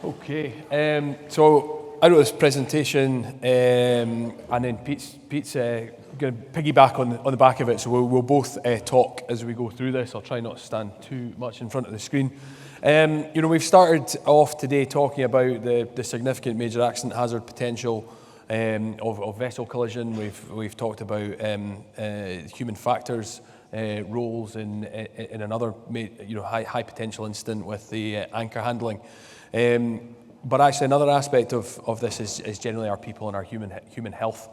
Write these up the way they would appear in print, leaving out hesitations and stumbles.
Okay, so I wrote this presentation, and then Pete's going to piggyback on the back of it. So we'll both talk as we go through this. I'll try not to stand too much in front of the screen. We've started off today talking about the significant major accident hazard potential of vessel collision. We've talked about human factors. Roles in another high potential incident with the anchor handling. But actually another aspect of this is generally our people and our human health.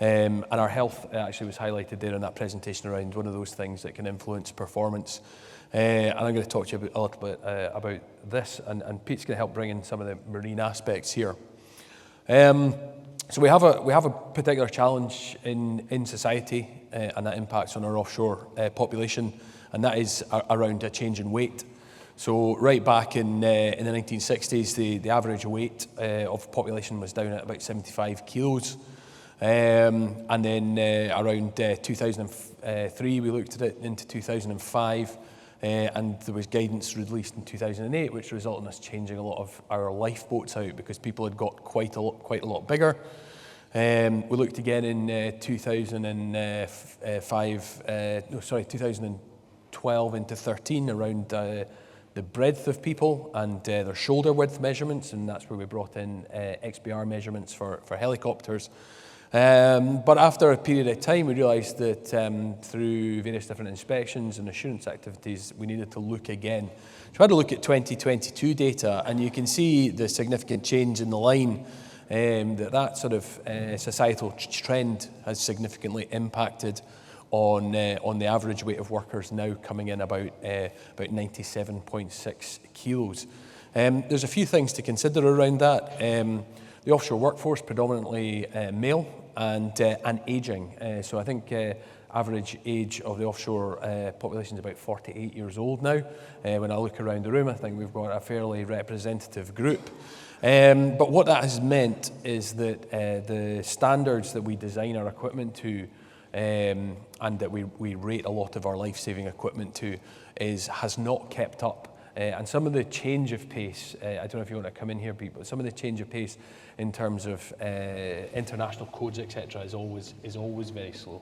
And our health actually was highlighted there in that presentation around one of those things that can influence performance. And I'm going to talk to you a little bit about this, and Pete's going to help bring in some of the marine aspects here. So we have a particular challenge in society, and that impacts on our offshore population, and that is around a change in weight. So right back in the 1960s, the average weight of population was down at about 75 kilos. And then around 2003, we looked at it into 2005, and there was guidance released in 2008, which resulted in us changing a lot of our lifeboats out because people had got quite a lot bigger. We looked again in 2012 into 13 around the breadth of people and their shoulder width measurements, and that's where we brought in XBR measurements for helicopters. But after a period of time, we realised that through various different inspections and assurance activities, we needed to look again. So I had to look at 2022 data, and you can see the significant change in the line. That sort of societal trend has significantly impacted on the average weight of workers now coming in about 97.6 kilos. There's a few things to consider around that. The offshore workforce predominantly male and ageing. So I think average age of the offshore population is about 48 years old now. When I look around the room, I think we've got a fairly representative group. But what that has meant is that the standards that we design our equipment to and that we rate a lot of our life-saving equipment to has not kept up. And some of the change of pace, I don't know if you want to come in here, Pete, but some of the change of pace in terms of international codes, etc., is always very slow.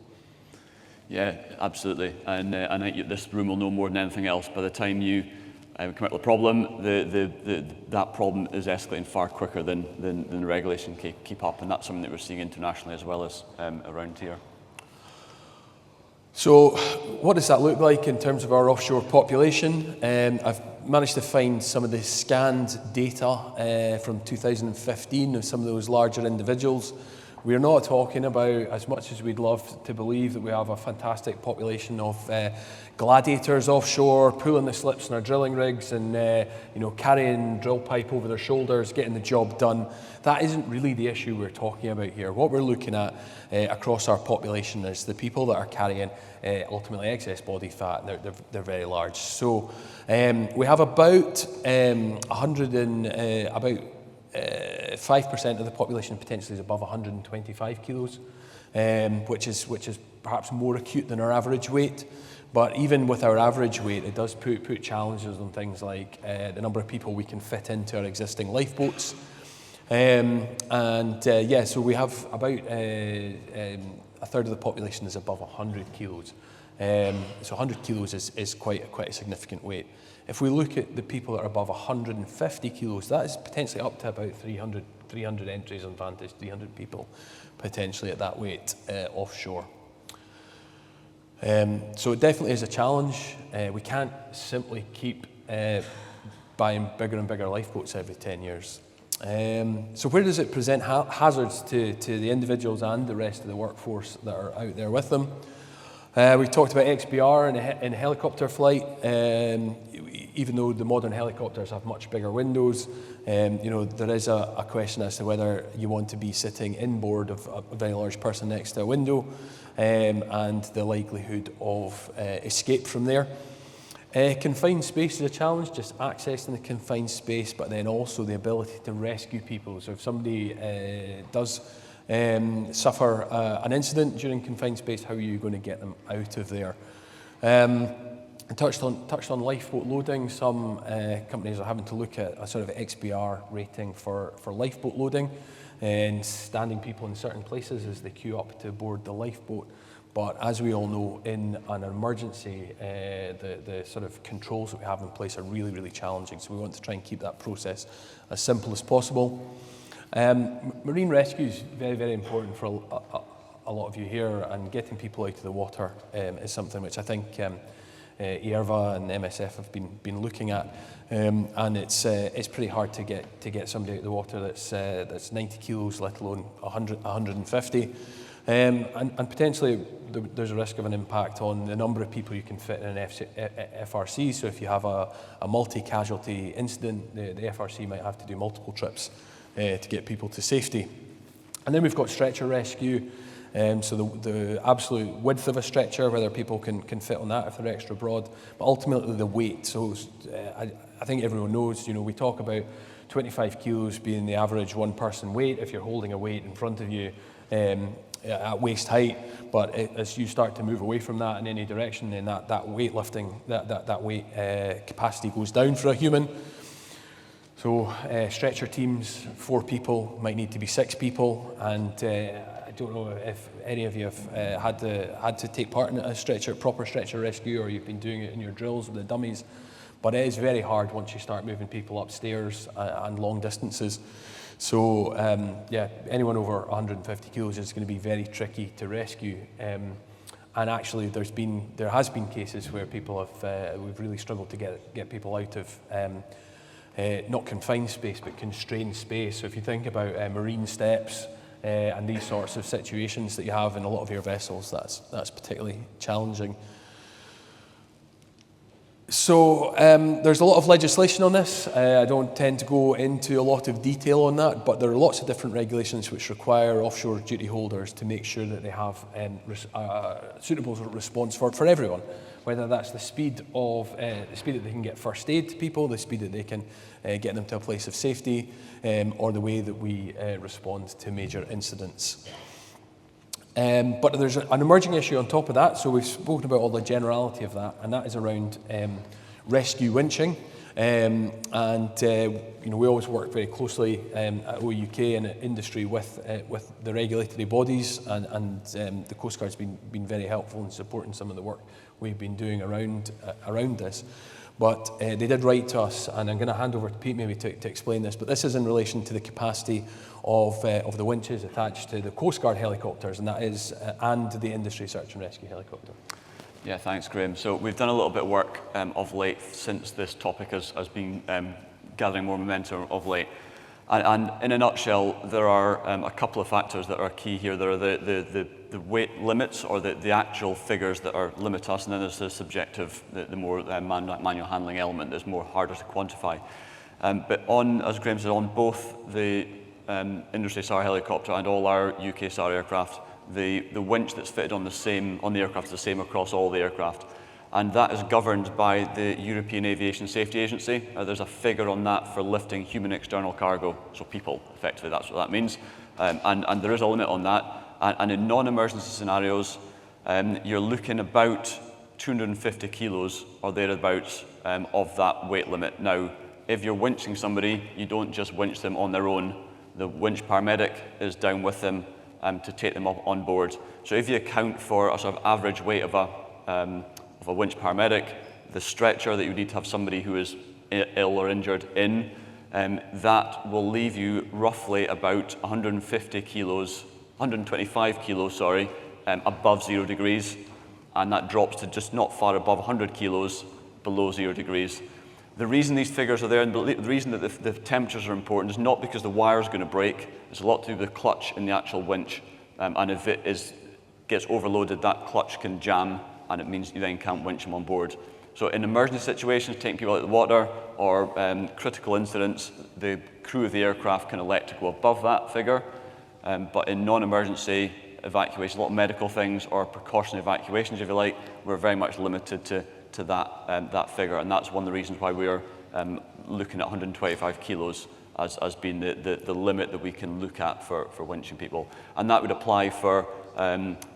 Yeah, absolutely. And I think this room will know more than anything else. By the time you come up with a problem, that problem is escalating far quicker than the regulation can keep up, and that's something that we're seeing internationally as well as around here. So what does that look like in terms of our offshore population? I've managed to find some of the scanned data from 2015 of some of those larger individuals. We're not talking about, as much as we'd love to believe, that we have a fantastic population of gladiators offshore, pulling the slips in our drilling rigs and carrying drill pipe over their shoulders, getting the job done. That isn't really the issue we're talking about here. What we're looking at across our population is the people that are carrying ultimately excess body fat. They're very large. So we have about 5% of the population potentially is above 125 kilos, which is perhaps more acute than our average weight. But even with our average weight, it does put challenges on things like the number of people we can fit into our existing lifeboats. So we have about a third of the population is above 100 kilos. So 100 kilos is quite a significant weight. If we look at the people that are above 150 kilos, that is potentially up to about 300 entries on Vantage, 300 people potentially at that weight offshore. So it definitely is a challenge. We can't simply keep buying bigger and bigger lifeboats every 10 years. So where does it present hazards to the individuals and the rest of the workforce that are out there with them? We talked about XBR in helicopter flight. Even though the modern helicopters have much bigger windows, there is a question as to whether you want to be sitting inboard of a very large person next to a window, and the likelihood of escape from there. Confined space is a challenge, just accessing the confined space, but then also the ability to rescue people. So if somebody does suffer an incident during confined space, how are you going to get them out of there? I touched on lifeboat loading. Some companies are having to look at a sort of XBR rating for lifeboat loading and standing people in certain places as they queue up to board the lifeboat. But as we all know, in an emergency, the sort of controls that we have in place are really, really challenging. So we want to try and keep that process as simple as possible. Marine rescue is very, very important for a lot of you here, and getting people out of the water is something which I think ERVA and MSF have been looking at, and it's pretty hard to get somebody out of the water that's 90 kilos, let alone 150, and potentially there's a risk of an impact on the number of people you can fit in an FRC. So if you have a multi-casualty incident, the FRC might have to do multiple trips to get people to safety. And then we've got stretcher rescue. So the absolute width of a stretcher, whether people can fit on that if they're extra broad, but ultimately the weight. So I think everyone knows, we talk about 25 kilos being the average one person weight if you're holding a weight in front of you at waist height, but as you start to move away from that in any direction, then that weightlifting, that weight capacity goes down for a human. So stretcher teams, 4 people, might need to be 6 people, and I don't know if any of you have had to take part in a proper stretcher rescue, or you've been doing it in your drills with the dummies, but it is very hard once you start moving people upstairs and long distances. So anyone over 150 kilos is going to be very tricky to rescue. And actually, there has been cases where people we've really struggled to get people out of not confined space, but constrained space. So if you think about marine steps and these sorts of situations that you have in a lot of your vessels, that's particularly challenging. So there's a lot of legislation on this. I don't tend to go into a lot of detail on that, but there are lots of different regulations which require offshore duty holders to make sure that they have suitable response for everyone, whether that's the speed that they can get first aid to people, the speed that they can get them to a place of safety, or the way that we respond to major incidents. But there's an emerging issue on top of that, so we've spoken about all the generality of that, and that is around rescue winching. We always work very closely at OUK and at industry with the regulatory bodies, and the Coast Guard's been very helpful in supporting some of the work we've been doing around this. But they did write to us, and I'm going to hand over to Pete maybe to explain this, but this is in relation to the capacity of the winches attached to the Coast Guard helicopters, and that is and the industry search and rescue helicopter. Yeah, thanks, Graham. So we've done a little bit of work of late since this topic has been gathering more momentum of late. And in a nutshell, there are a couple of factors that are key here. There are the weight limits, or the actual figures that are limit us, and then there's the subjective, the more manual handling element that's more harder to quantify. But as Graham said, on both the industry SAR helicopter and all our UK SAR aircraft, the winch that's fitted on the aircraft is the same across all the aircraft. And that is governed by the European Aviation Safety Agency. There's a figure on that for lifting human external cargo, so people, effectively, that's what that means. And there is a limit on that. And in non-emergency scenarios, you're looking about 250 kilos or thereabouts of that weight limit. Now, if you're winching somebody, you don't just winch them on their own. The winch paramedic is down with them to take them up on board. So if you account for a sort of average weight of a winch paramedic, the stretcher that you need to have somebody who is ill or injured in, that will leave you roughly about 125 kilos, above 0 degrees, and that drops to just not far above 100 kilos below 0 degrees. The reason these figures are there, and the reason that the temperatures are important, is not because the wire is going to break. It's a lot to do with the clutch in the actual winch, and if it gets overloaded, that clutch can jam, and it means you then can't winch them on board. So in emergency situations, taking people out of the water, or critical incidents, the crew of the aircraft can elect to go above that figure. But in non-emergency evacuation, a lot of medical things, or precautionary evacuations, if you like, we're very much limited to that figure. And that's one of the reasons why we're looking at 125 kilos as being the limit that we can look at for winching people. And that would apply for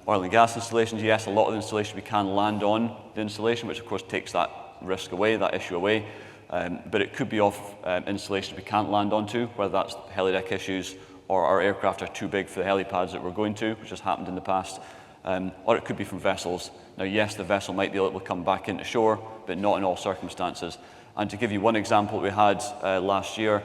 oil and gas installations. Yes, a lot of the installations we can land on the installation, which of course takes that risk away, that issue away. But it could be off installations we can't land onto, whether that's helideck issues or our aircraft are too big for the helipads that we're going to, which has happened in the past. Or it could be from vessels. Now, yes, the vessel might be able to come back into shore, but not in all circumstances. And to give you one example, we had last year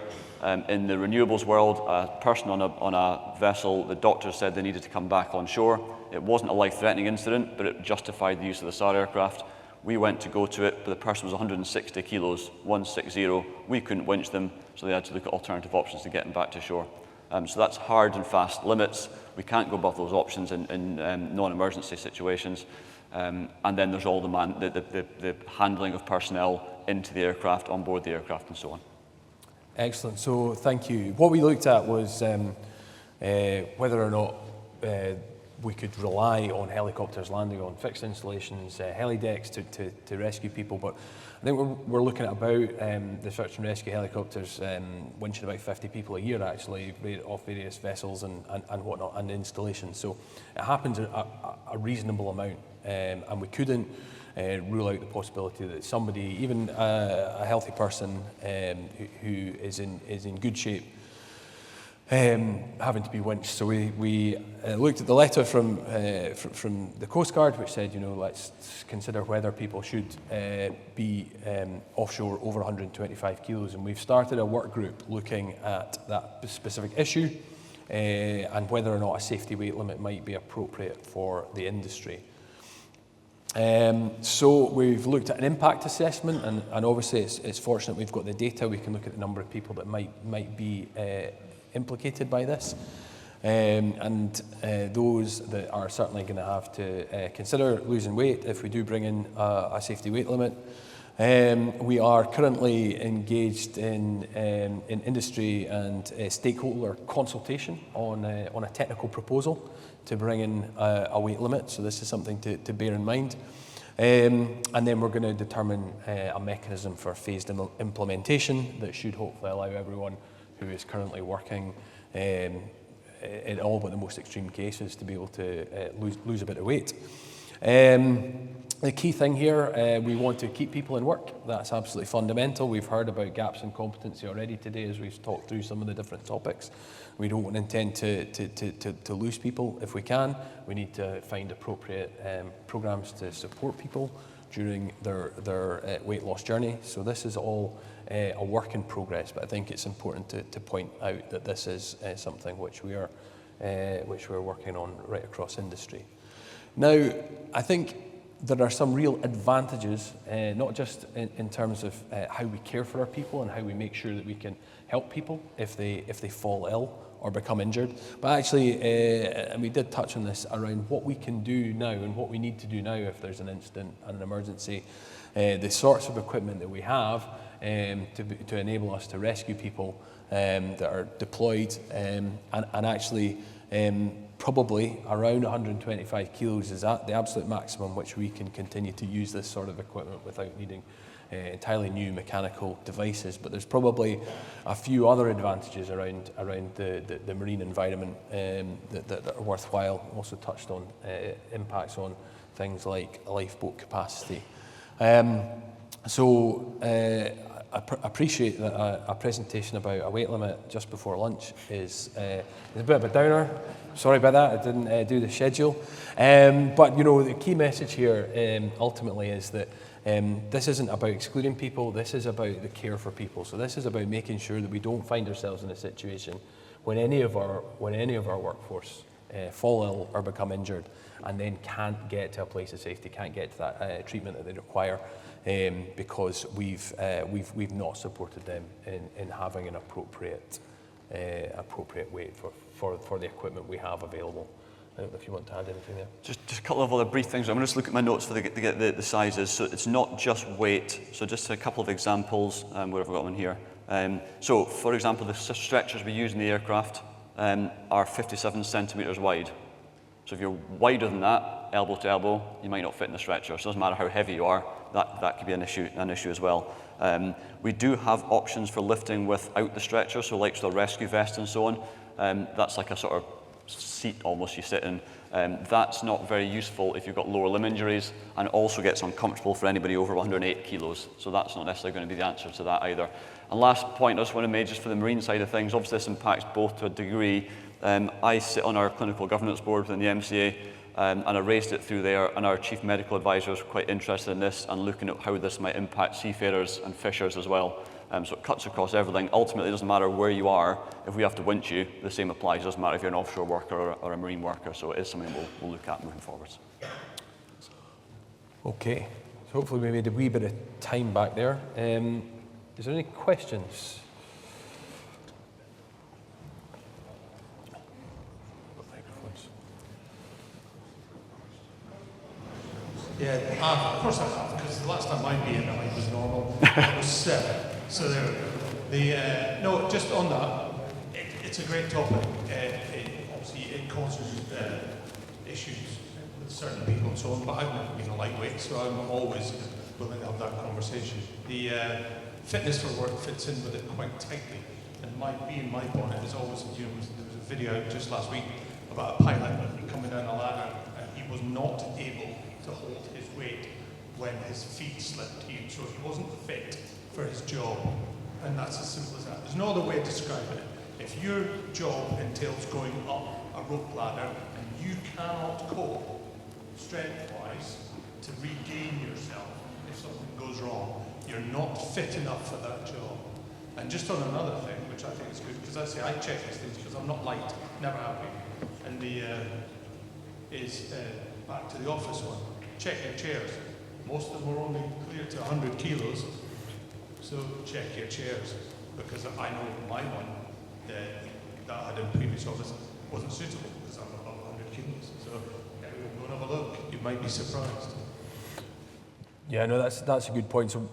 in the renewables world, a person on a vessel, the doctor said they needed to come back on shore. It wasn't a life-threatening incident, but it justified the use of the SAR aircraft. We went to go to it, but the person was 160 kilos, 160. We couldn't winch them, so they had to look at alternative options to get them back to shore. So that's hard and fast limits. We can't go above those options in non-emergency situations. And then there's all the handling of personnel into the aircraft, on board the aircraft, and so on. Excellent. So thank you. What we looked at was whether or not we could rely on helicopters landing on fixed installations, helidecks to rescue people. But I think we're looking at about the search and rescue helicopters winching about 50 people a year actually off various vessels and whatnot and installations. So it happens a reasonable amount, and we couldn't rule out the possibility that somebody, even a healthy person who is in good shape, having to be winched. So we looked at the letter from the Coast Guard, which said, let's consider whether people should be offshore over 125 kilos. And we've started a work group looking at that specific issue and whether or not a safety weight limit might be appropriate for the industry. So we've looked at an impact assessment, and obviously it's fortunate we've got the data. We can look at the number of people that might be implicated by this, and those that are certainly going to have to consider losing weight if we do bring in a safety weight limit. We are currently engaged in industry and stakeholder consultation on a technical proposal to bring in a weight limit, so this is something to bear in mind. And then we're going to determine a mechanism for phased implementation that should hopefully allow everyone who is currently working in all but the most extreme cases to be able to lose a bit of weight. The key thing here, we want to keep people in work. That's absolutely fundamental. We've heard about gaps in competency already today as we've talked through some of the different topics. We don't intend to lose people if we can. We need to find appropriate programs to support people during their weight loss journey. So this is all a work in progress, but I think it's important to point out that this is something which we're working on right across industry. Now, I think there are some real advantages, not just in terms of how we care for our people and how we make sure that we can help people if they fall ill or become injured, but actually, and we did touch on this, around what we can do now and what we need to do now if there's an incident and an emergency, the sorts of equipment that we have to enable us to rescue people that are deployed, and actually probably around 125 kilos is at the absolute maximum which we can continue to use this sort of equipment without needing entirely new mechanical devices. But there's probably a few other advantages around the marine environment that are worthwhile. Also touched on impacts on things like lifeboat capacity. So I appreciate that a presentation about a weight limit just before lunch is a bit of a downer. Sorry about that, I didn't do the schedule. But the key message here ultimately is that this isn't about excluding people, this is about the care for people. So this is about making sure that we don't find ourselves in a situation when any of our workforce fall ill or become injured and then can't get to a place of safety, can't get to that treatment that they require, because we've not supported them in having an appropriate weight for the equipment we have available. I don't know if you want to add anything there. Just a couple of other brief things. I'm going to just look at my notes to get the sizes. So it's not just weight. So just a couple of examples. Where have I got them here? So for example, the stretchers we use in the aircraft are 57 centimetres wide. So if you're wider than that, elbow to elbow, you might not fit in the stretcher. So it doesn't matter how heavy you are. That could be an issue as well. We do have options for lifting without the stretcher, so like the rescue vest and so on. That's like a sort of seat almost you sit in. That's not very useful if you've got lower limb injuries, and it also gets uncomfortable for anybody over 108 kilos. So that's not necessarily going to be the answer to that either. And last point I just want to make, just for the marine side of things, obviously this impacts both to a degree. I sit on our clinical governance board within the MCA, and I raised it through there, and our chief medical advisors were quite interested in this and looking at how this might impact seafarers and fishers as well. So it cuts across everything. Ultimately, it doesn't matter where you are. If we have to winch you, the same applies. It doesn't matter if you're an offshore worker or a marine worker. So it is something we'll look at moving forwards. Okay, so hopefully we made a wee bit of time back there. Is there any questions? Yeah, of course I have, because the last time my BMI was normal, it was 7. So there we go. No, just on that, it's a great topic. Obviously, it causes issues with certain people and so on, but I've never been a lightweight, so I'm always willing to have that conversation. The fitness for work fits in with it quite tightly, and my bonnet is always, there was a video just last week about a pilot coming down a ladder, and he was not able to hold his weight when his feet slipped. So he wasn't fit for his job, and that's as simple as that. There's no other way to describe it. If your job entails going up a rope ladder and you cannot cope strength-wise to regain yourself if something goes wrong, you're not fit enough for that job. And just on another thing, which I think is good, because I say I check these things because I'm not light, never have been, and back to the office one. Check your chairs. Most of them were only clear to 100 kilos, so check your chairs, because I know my one that I had in previous office wasn't suitable because I'm above 100 kilos. So everyone go and have a look. You might be surprised. Yeah, no, that's a good point. So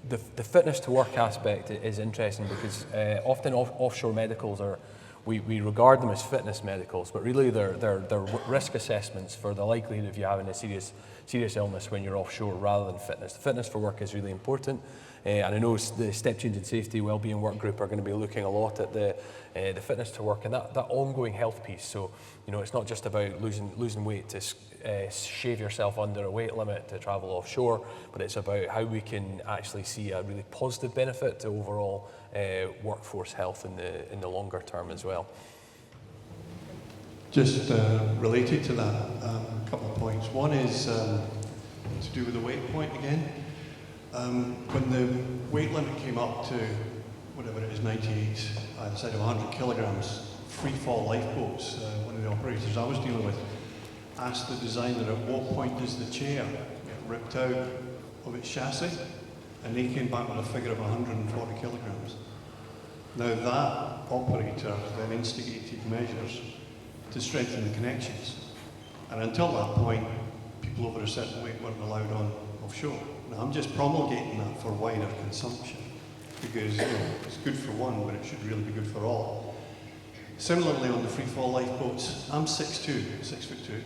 the fitness to work aspect is interesting because often offshore medicals are, we regard them as fitness medicals, but really they're risk assessments for the likelihood of you having a serious illness when you're offshore rather than fitness. The fitness for work is really important, and I know the Step Change and Safety Wellbeing Work Group are going to be looking a lot at the fitness to work and that ongoing health piece. So it's not just about losing weight to shave yourself under a weight limit to travel offshore, but it's about how we can actually see a really positive benefit to overall workforce health in the longer term as well. Just related to that, a couple of points. One is to do with the weight point again. When the weight limit came up to whatever it is, 98, instead of 100 kilograms, free fall lifeboats, one of the operators I was dealing with asked the designer at what point does the chair get ripped out of its chassis, and they came back with a figure of 140 kilograms. Now that operator then instigated measures to strengthen the connections, and until that point people over a certain weight weren't allowed on offshore. Now I'm just promulgating that for wider consumption because it's good for one, but it should really be good for all. Similarly on the free fall lifeboats, I'm 6'2", 6'2".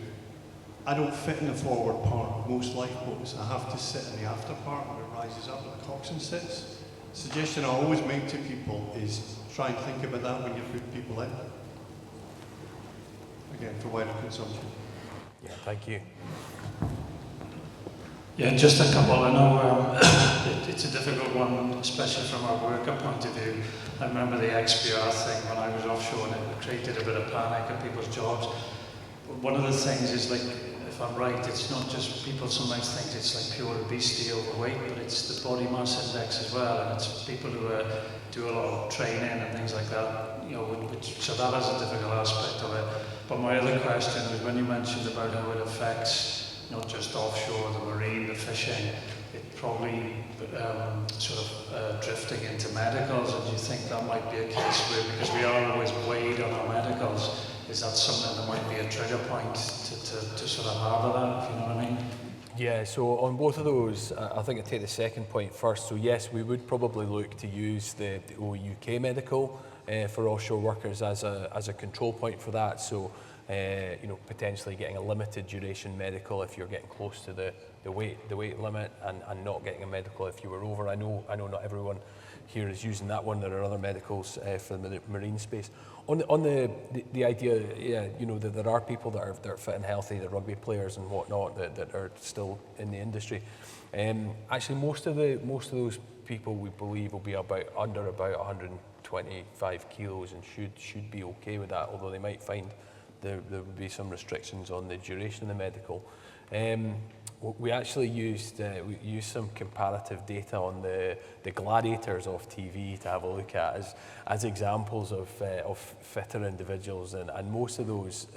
I don't fit in the forward part of most lifeboats. I have to sit in the after part where it rises up where the coxswain sits. The suggestion I always make to people is try and think about that when you put people in. Again, for wider consumption. Yeah, thank you. Yeah, just a couple. I know it's a difficult one, especially from a worker point of view. I remember the XPR thing when I was offshore, and it created a bit of panic in people's jobs. But one of the things is, like, if I'm right, it's not just people sometimes think it's like pure obesity, overweight, but it's the body mass index as well, and it's people who do a lot of training and things like that. So that is a difficult aspect of it. But my other question was when you mentioned about how it affects not just offshore, the marine, the fishing, it probably drifting into medicals, and do you think that might be a case where, because we are always weighed on our medicals, is that something that might be a trigger point to sort of harbour that, if you know what I mean? Yeah, so on both of those, I think I'd take the second point first. So yes, we would probably look to use the OUK medical for offshore workers as a control point for that. So potentially getting a limited duration medical if you're getting close to the the weight limit and not getting a medical if you were over. I know not everyone here is using that one. There are other medicals for the marine space. On the idea, yeah, you know, that there are people that are fit and healthy, the rugby players and whatnot that are still in the industry. Actually, most of those people we believe will be under about 125 kilos and should be okay with that. Although they might find there would be some restrictions on the duration of the medical. We actually used some comparative data on the gladiators off TV to have a look at as examples of fitter individuals, and most of those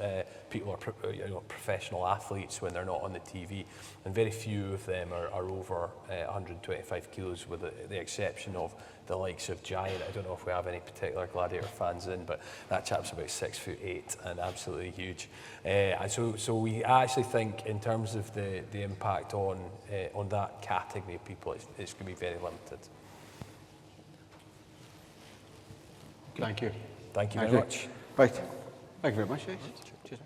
people are professional athletes when they're not on the TV, and very few of them are over 125 kilos, with the exception of the likes of Giant. I don't know if we have any particular gladiator fans in, but that chap's about 6'8" and absolutely huge. And so we actually think, in terms of the impact on that category of people, it's going to be very limited. Thank you. Thank you very much. Right. Thank you very much. Cheers.